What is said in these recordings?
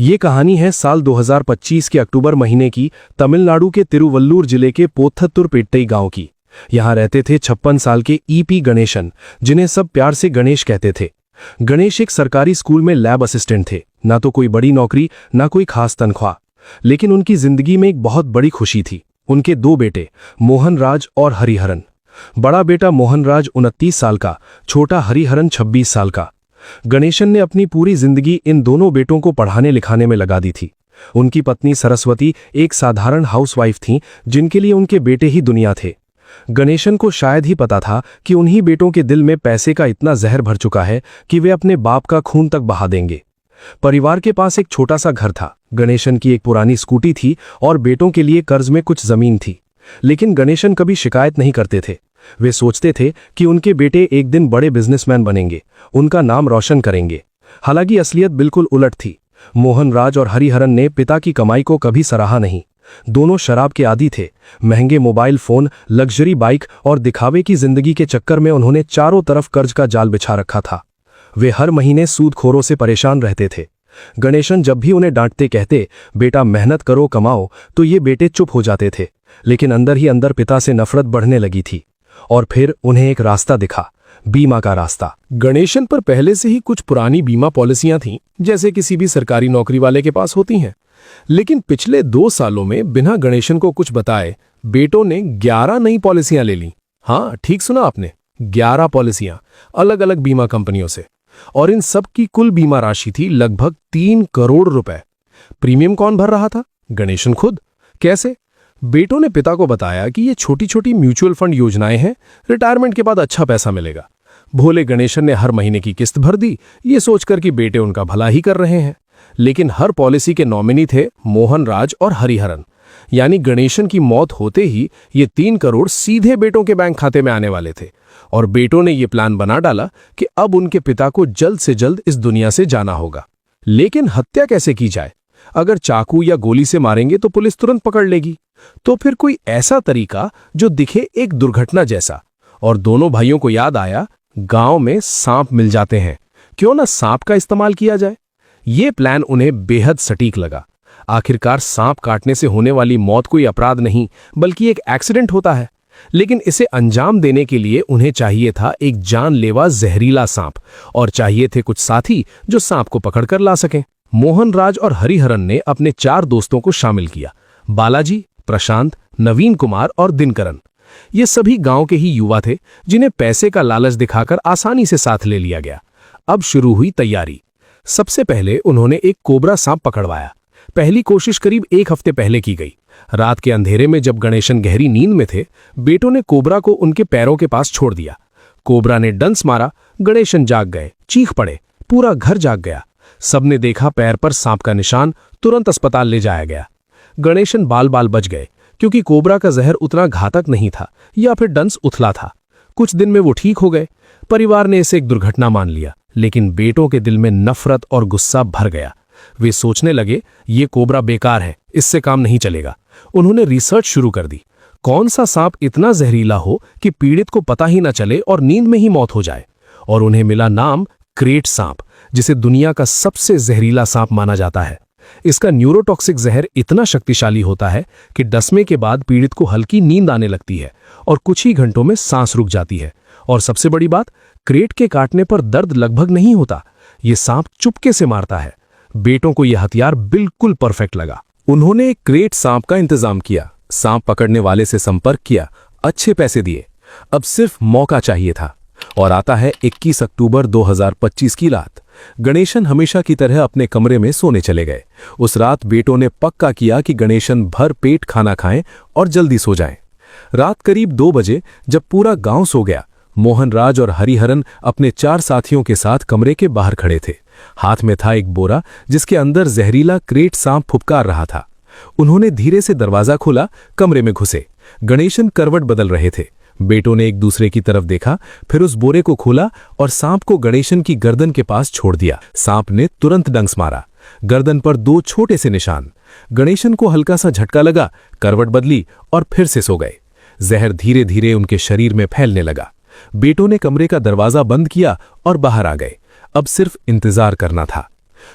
ये कहानी है साल 2025 के अक्टूबर महीने की, तमिलनाडु के तिरुवल्लुर जिले के पोथत्तुरपेट्टई गांव की। यहाँ रहते थे 56 साल के ईपी गणेशन, जिन्हें सब प्यार से गणेश कहते थे। गणेश एक सरकारी स्कूल में लैब असिस्टेंट थे। ना तो कोई बड़ी नौकरी, ना कोई खास तनख्वाह, लेकिन उनकी जिंदगी में एक बहुत बड़ी खुशी थी। उनके 2 बेटे मोहनराज और हरिहरन। बड़ा बेटा मोहनराज 29 साल का, छोटा हरिहरन 26 साल का। गणेशन ने अपनी पूरी जिंदगी इन दोनों बेटों को पढ़ाने लिखाने में लगा दी थी। उनकी पत्नी सरस्वती एक साधारण हाउसवाइफ थीं, जिनके लिए उनके बेटे ही दुनिया थे। गणेशन को शायद ही पता था कि उन्हीं बेटों के दिल में पैसे का इतना जहर भर चुका है कि वे अपने बाप का खून तक बहा देंगे। परिवार के पास एक छोटा सा घर था, गणेशन की एक पुरानी स्कूटी थी और बेटों के लिए कर्ज में कुछ जमीन थी। लेकिन गणेशन कभी शिकायत नहीं करते थे। वे सोचते थे कि उनके बेटे एक दिन बड़े बिजनेसमैन बनेंगे, उनका नाम रोशन करेंगे। हालांकि असलियत बिल्कुल उलट थी। मोहनराज और हरिहरन ने पिता की कमाई को कभी सराहा नहीं। दोनों शराब के आदी थे। महंगे मोबाइल फोन, लग्जरी बाइक और दिखावे की जिंदगी के चक्कर में उन्होंने चारों तरफ कर्ज का जाल बिछा रखा था। वे हर महीने सूदखोरों से परेशान रहते थे। गणेशन जब भी उन्हें डांटते कहते, बेटा मेहनत करो कमाओ, तो ये बेटे चुप हो जाते थे। लेकिन अंदर ही अंदर पिता से नफरत बढ़ने लगी थी। और फिर उन्हें एक रास्ता दिखा, बीमा का रास्ता। गणेशन पर पहले से ही कुछ पुरानी बीमा पॉलिसियां थीं, जैसे किसी भी सरकारी नौकरी वाले के पास होती हैं। लेकिन पिछले 2 सालों में बिना गणेशन को कुछ बताए बेटों ने 11 नई पॉलिसियां ले लीं। हाँ, ठीक सुना आपने, 11 पॉलिसियां अलग अलग बीमा कंपनियों से। और इन सब की कुल बीमा राशि थी लगभग 3 करोड़ रुपए। प्रीमियम कौन भर रहा था? गणेशन खुद। कैसे? बेटों ने पिता को बताया कि ये छोटी छोटी म्यूचुअल फंड योजनाएं हैं, रिटायरमेंट के बाद अच्छा पैसा मिलेगा। भोले गणेशन ने हर महीने की किस्त भर दी, ये सोचकर कि बेटे उनका भला ही कर रहे हैं। लेकिन हर पॉलिसी के नॉमिनी थे मोहनराज और हरिहरन। यानी गणेशन की मौत होते ही ये 3 करोड़ सीधे बेटों के बैंक खाते में आने वाले थे। और बेटों ने ये प्लान बना डाला कि अब उनके पिता को जल्द से जल्द इस दुनिया से जाना होगा। लेकिन हत्या कैसे की जाए? अगर चाकू या गोली से मारेंगे तो पुलिस तुरंत पकड़ लेगी। तो फिर कोई ऐसा तरीका जो दिखे एक दुर्घटना जैसा। और दोनों भाइयों को याद आया, गांव में सांप मिल जाते हैं, क्यों ना सांप का इस्तेमाल किया जाए। ये प्लान उन्हें बेहद सटीक लगा। आखिरकार सांप काटने से होने वाली मौत कोई अपराध नहीं, बल्कि एक एक्सीडेंट होता है। लेकिन इसे अंजाम देने के लिए उन्हें चाहिए था एक जानलेवा जहरीला सांप, और चाहिए थे कुछ साथी जो सांप को पकड़कर ला सकें। मोहनराज और हरिहरन ने अपने 4 दोस्तों को शामिल किया, बालाजी, प्रशांत, नवीन कुमार और दिनकरन। ये सभी गांव के ही युवा थे, जिन्हें पैसे का लालच दिखाकर आसानी से साथ ले लिया गया। अब शुरू हुई तैयारी। सबसे पहले उन्होंने एक कोबरा सांप पकड़वाया। पहली कोशिश करीब 1 हफ्ते पहले की गई। रात के अंधेरे में जब गणेशन गहरी नींद में थे, बेटों ने कोबरा को उनके पैरों के पास छोड़ दिया। कोबरा ने डंस मारा, गणेशन जाग गए, चीख पड़े, पूरा घर जाग गया। सबने देखा पैर पर सांप का निशान, तुरंत अस्पताल ले जाया गया। गणेशन बाल बाल बच गए, क्योंकि कोबरा का जहर उतना घातक नहीं था, या फिर डंस उथला था। कुछ दिन में वो ठीक हो गए। परिवार ने इसे एक दुर्घटना मान लिया, लेकिन बेटों के दिल में नफरत और गुस्सा भर गया। वे सोचने लगे, ये कोबरा बेकार है, इससे काम नहीं चलेगा। उन्होंने रिसर्च शुरू कर दी। कौन सा सांप इतना जहरीला हो कि पीड़ित को पता ही न चले और नींद में ही मौत हो जाए। और उन्हें मिला नाम क्रेट सांप, जिसे दुनिया का सबसे जहरीला सांप माना जाता है। इसका न्यूरोटॉक्सिक जहर इतना शक्तिशाली होता है कि डसने के बाद पीड़ित को हल्की नींद आने लगती है और कुछ ही घंटों में सांस रुक जाती है। और सबसे बड़ी बात, क्रेट के काटने पर दर्द लगभग नहीं होता। ये सांप चुपके से मारता है। बेटों को यह हथियार बिल्कुल परफेक्ट लगा। उन्होंने एक क्रेट सांप का इंतजाम किया, सांप पकड़ने वाले से संपर्क किया, अच्छे पैसे दिए। अब सिर्फ मौका चाहिए था। और आता है 21 अक्टूबर 2025 की रात। गणेशन हमेशा की तरह अपने कमरे में सोने चले गए। उस रात बेटों ने पक्का किया कि गणेशन भर पेट खाना खाएं और जल्दी सो जाएं। रात करीब 2 बजे जब पूरा गांव सो गया, मोहनराज और हरिहरन अपने 4 साथियों के साथ कमरे के बाहर खड़े थे। हाथ में था एक बोरा, जिसके अंदर जहरीला क्रेट सांप फुफकार रहा था। उन्होंने धीरे से दरवाजा खोला, कमरे में घुसे। गणेशन करवट बदल रहे थे। बेटों ने एक दूसरे की तरफ देखा, फिर उस बोरे को खोला और सांप को गणेशन की गर्दन के पास छोड़ दिया। सांप ने तुरंत डंस मारा, गर्दन पर 2 छोटे से निशान। गणेशन को हल्का सा झटका लगा, करवट बदली और फिर से सो गए। जहर धीरे धीरे उनके शरीर में फैलने लगा। बेटों ने कमरे का दरवाजा बंद किया और बाहर आ गए। अब सिर्फ इंतजार करना था।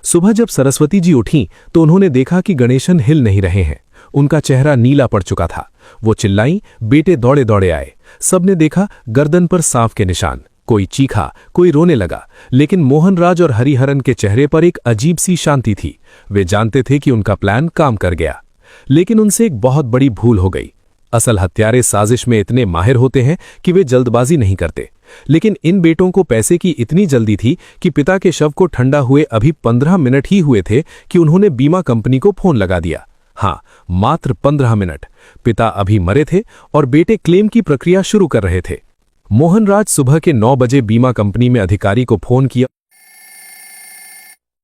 सुबह जब सरस्वती जी उठी तो उन्होंने देखा कि गणेशन हिल नहीं रहे हैं। उनका चेहरा नीला पड़ चुका था। वो चिल्लाई, बेटे दौड़े दौड़े आए। सबने देखा गर्दन पर सांप के निशान। कोई चीखा, कोई रोने लगा, लेकिन मोहनराज और हरिहरन के चेहरे पर एक अजीब सी शांति थी। वे जानते थे कि उनका प्लान काम कर गया। लेकिन उनसे एक बहुत बड़ी भूल हो गई। असल हत्यारे साजिश में इतने माहिर होते हैं कि वे जल्दबाजी नहीं करते, लेकिन इन बेटों को पैसे की इतनी जल्दी थी कि पिता के शव को ठंडा हुए अभी 15 मिनट ही हुए थे कि उन्होंने बीमा कंपनी को फोन लगा दिया। हाँ, मात्र 15 मिनट। पिता अभी मरे थे और बेटे क्लेम की प्रक्रिया शुरू कर रहे थे। मोहनराज सुबह के 9 बजे बीमा कंपनी में अधिकारी को फोन किया।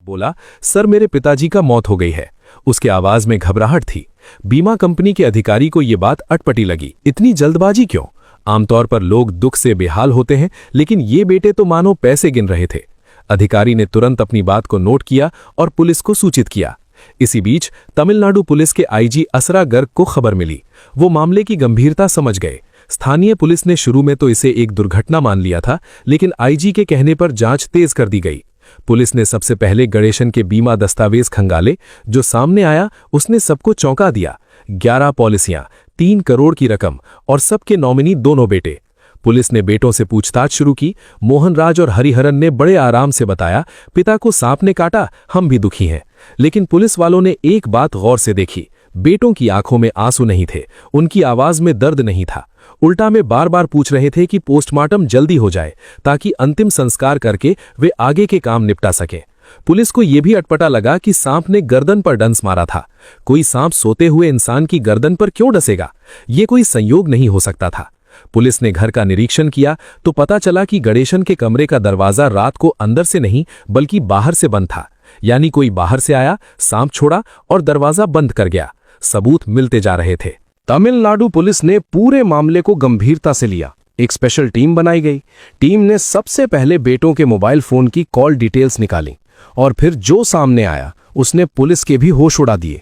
बोला, सर मेरे पिताजी का मौत हो गई है। उसके आवाज में घबराहट थी। बीमा कंपनी के अधिकारी को यह बात अटपटी लगी। इतनी जल्दबाजी क्यों? आमतौर पर लोग दुख से बेहाल होते हैं, लेकिन ये बेटे तो मानो पैसे गिन रहे थे। अधिकारी ने तुरंत अपनी बात को नोट किया और पुलिस को सूचित किया। इसी बीच तमिलनाडु पुलिस के आईजी असरा गर्ग को खबर मिली। वो मामले की गंभीरता समझ गए। स्थानीय पुलिस ने शुरू में तो इसे एक दुर्घटना मान लिया था, लेकिन आईजी के कहने पर जांच तेज कर दी गई। पुलिस ने सबसे पहले गणेशन के बीमा दस्तावेज खंगाले। जो सामने आया उसने सबको चौंका दिया। 11 पॉलिसियां, 3 करोड़ की रकम और सबके नॉमिनी दोनों बेटे। पुलिस ने बेटों से पूछताछ शुरू की। मोहनराज और हरिहरन ने बड़े आराम से बताया, पिता को सांप ने काटा, हम भी दुखी हैं। लेकिन पुलिस वालों ने एक बात गौर से देखी। बेटों की आंखों में आंसू नहीं थे, उनकी आवाज में दर्द नहीं था। उल्टा में बार बार पूछ रहे थे कि पोस्टमार्टम जल्दी हो जाए ताकि अंतिम संस्कार करके वे आगे के काम निपटा सकें। पुलिस को यह भी अटपटा लगा कि सांप ने गर्दन पर डंस मारा था। कोई सांप सोते हुए इंसान की गर्दन पर क्यों डसेगा? ये कोई संयोग नहीं हो सकता था। पुलिस ने घर का निरीक्षण किया तो पता चला कि गणेशन के कमरे का दरवाजा रात को अंदर से नहीं बल्कि बाहर से बंद था। यानी कोई बाहर से आया, सांप छोड़ा और दरवाजा बंद कर गया। सबूत मिलते जा रहे थे। तमिलनाडु पुलिस ने पूरे मामले को गंभीरता से लिया। एक स्पेशल टीम बनाई गई। टीम ने सबसे पहले बेटों के मोबाइल फोन की कॉल डिटेल्स निकाली और फिर जो सामने आया उसने पुलिस के भी होश उड़ा दिए।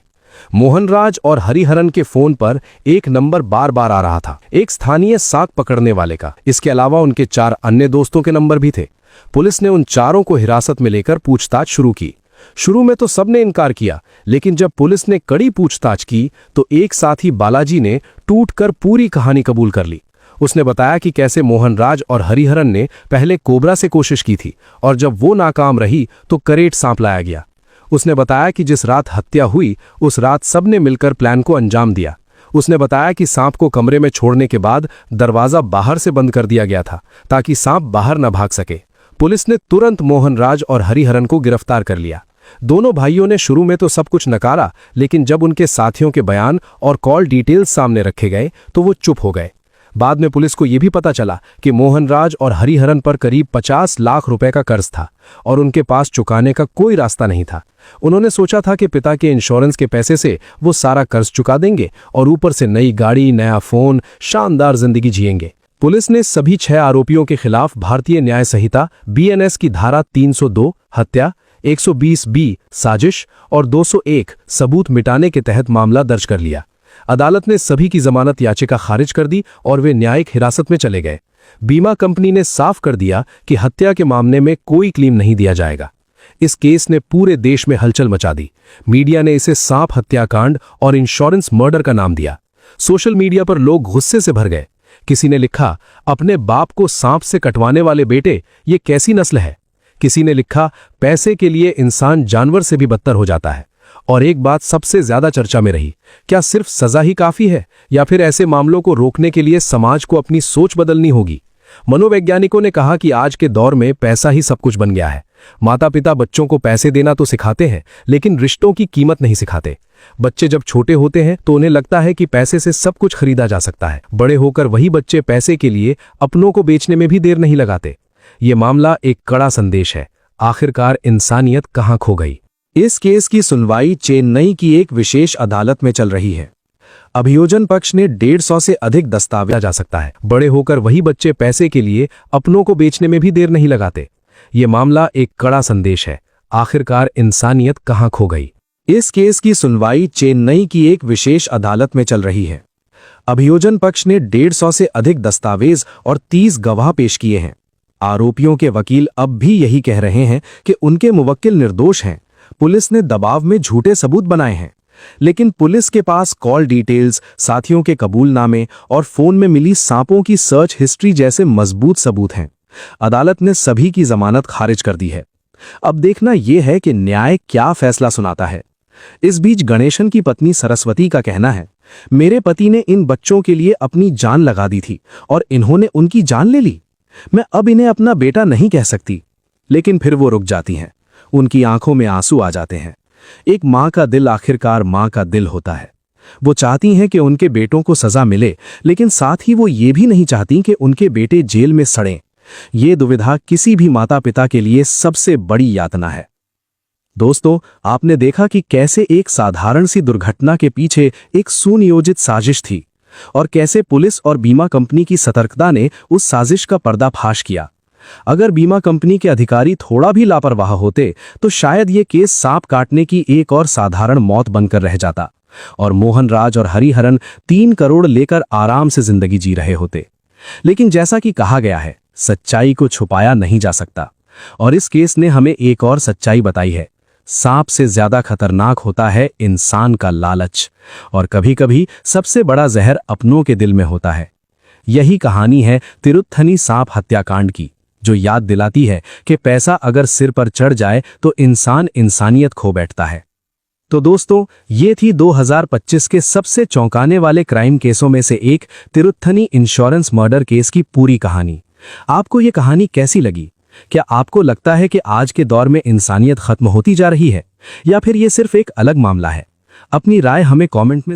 मोहनराज और हरिहरन के फोन पर एक नंबर बार बार आ रहा था, एक स्थानीय साग पकड़ने वाले का। इसके अलावा उनके 4 अन्य दोस्तों के नंबर भी थे। पुलिस ने उन चारों को हिरासत में लेकर पूछताछ शुरू की। शुरू में तो सबने इनकार किया, लेकिन जब पुलिस ने कड़ी पूछताछ की तो एक साथी बालाजी ने टूटकर पूरी कहानी कबूल कर ली। उसने बताया कि कैसे मोहनराज और हरिहरन ने पहले कोबरा से कोशिश की थी और जब वो नाकाम रही तो करेट सांप लाया गया। उसने बताया कि जिस रात हत्या हुई उस रात सबने मिलकर प्लान को अंजाम दिया। उसने बताया कि सांप को कमरे में छोड़ने के बाद दरवाजा बाहर से बंद कर दिया गया था ताकि सांप बाहर न भाग सके। पुलिस ने तुरंत मोहनराज और हरिहरन को गिरफ्तार कर लिया। दोनों भाइयों ने शुरू में तो सब कुछ नकारा, लेकिन जब उनके साथियों के बयान और कॉल डिटेल्स सामने रखे गए तो वो चुप हो गए। बाद में पुलिस को यह भी पता चला कि मोहनराज और हरिहरन पर करीब 50 लाख रुपए का कर्ज था और उनके पास चुकाने का कोई रास्ता नहीं था। उन्होंने सोचा था कि पिता के इंश्योरेंस के पैसे से वो सारा कर्ज चुका देंगे और ऊपर से नई गाड़ी, नया फोन, शानदार जिंदगी जिएंगे। पुलिस ने सभी 6 आरोपियों के खिलाफ भारतीय न्याय संहिता BNS की धारा 302 हत्या, 120B साजिश और 201 सबूत मिटाने के तहत मामला दर्ज कर लिया। अदालत ने सभी की जमानत याचिका खारिज कर दी और वे न्यायिक हिरासत में चले गए। बीमा कंपनी ने साफ कर दिया कि हत्या के मामले में कोई क्लेम नहीं दिया जाएगा। इस केस ने पूरे देश में हलचल मचा दी। मीडिया ने इसे सांप हत्याकांड और इंश्योरेंस मर्डर का नाम दिया। सोशल मीडिया पर लोग गुस्से से भर गए। किसी ने लिखा, अपने बाप को सांप से कटवाने वाले बेटे, ये कैसी नस्ल है। किसी ने लिखा, पैसे के लिए इंसान जानवर से भी बदतर हो जाता है। और एक बात सबसे ज्यादा चर्चा में रही, क्या सिर्फ सजा ही काफी है या फिर ऐसे मामलों को रोकने के लिए समाज को अपनी सोच बदलनी होगी। मनोवैज्ञानिकों ने कहा कि आज के दौर में पैसा ही सब कुछ बन गया है। माता पिता बच्चों को पैसे देना तो सिखाते हैं, लेकिन रिश्तों की कीमत नहीं सिखाते। बच्चे जब छोटे होते हैं तो उन्हें लगता है कि पैसे से सब कुछ खरीदा जा सकता है। बड़े होकर वही बच्चे पैसे के लिए अपनों को बेचने में भी देर नहीं लगाते। ये मामला एक कड़ा संदेश है। आखिरकार इंसानियत कहां खो गई। इस केस की सुनवाई चेन्नई की एक विशेष अदालत में चल रही है। अभियोजन पक्ष ने 150 से अधिक दस्तावेज जा सकता है। बड़े होकर वही बच्चे पैसे के लिए अपनों को बेचने में भी देर नहीं लगाते। ये मामला एक कड़ा संदेश है। आखिरकार इंसानियत कहां खो गई। इस केस की सुनवाई चेन्नई की एक विशेष अदालत में चल रही है। अभियोजन पक्ष ने 150 से अधिक दस्तावेज और 30 गवाह पेश किए हैं। आरोपियों के वकील अब भी यही कह रहे हैं कि उनके मुवक्किल निर्दोष हैं, पुलिस ने दबाव में झूठे सबूत बनाए हैं, लेकिन पुलिस के पास कॉल डिटेल्स, साथियों के कबूलनामे और फोन में मिली सांपों की सर्च हिस्ट्री जैसे मजबूत सबूत हैं। अदालत ने सभी की जमानत खारिज कर दी है। अब देखना यह है कि न्याय क्या फैसला सुनाता है। इस बीच गणेशन की पत्नी सरस्वती का कहना है, मेरे पति ने इन बच्चों के लिए अपनी जान लगा दी थी और इन्होंने उनकी जान ले ली। मैं अब इन्हें अपना बेटा नहीं कह सकती। लेकिन फिर वो रुक जाती हैं। उनकी आंखों में आंसू आ जाते हैं। एक मां का दिल आखिरकार मां का दिल होता है। वो चाहती हैं कि उनके बेटों को सजा मिले, लेकिन साथ ही वो ये भी नहीं चाहती कि उनके बेटे जेल में सड़ें। ये दुविधा किसी भी माता पिता के लिए सबसे बड़ी यातना है। दोस्तों, आपने देखा कि कैसे एक साधारण सी दुर्घटना के पीछे एक सुनियोजित साजिश थी और कैसे पुलिस और बीमा कंपनी की सतर्कता ने उस साजिश का पर्दाफाश किया। अगर बीमा कंपनी के अधिकारी थोड़ा भी लापरवाह होते तो शायद ये केस सांप काटने की एक और साधारण मौत बनकर रह जाता और मोहन राज और हरिहरन 3 करोड़ लेकर आराम से जिंदगी जी रहे होते। लेकिन जैसा कि कहा गया है, सच्चाई को छुपाया नहीं जा सकता और इस केस ने हमें एक और सच्चाई बताई है। सांप से ज्यादा खतरनाक होता है इंसान का लालच, और कभी-कभी सबसे बड़ा जहर अपनों के दिल में होता है। यही कहानी है तिरुत्थनी सांप हत्याकांड की, जो याद दिलाती है कि पैसा अगर सिर पर चढ़ जाए तो इंसान इंसानियत खो बैठता है। तो दोस्तों, ये थी 2025 के सबसे चौंकाने वाले क्राइम केसों में से एक तिरुत्थनी इंश्योरेंस मर्डर केस की पूरी कहानी। आपको ये कहानी कैसी लगी? क्या आपको लगता है कि आज के दौर में इंसानियत खत्म होती जा रही है, या फिर ये सिर्फ एक अलग मामला है? अपनी राय हमें कमेंट में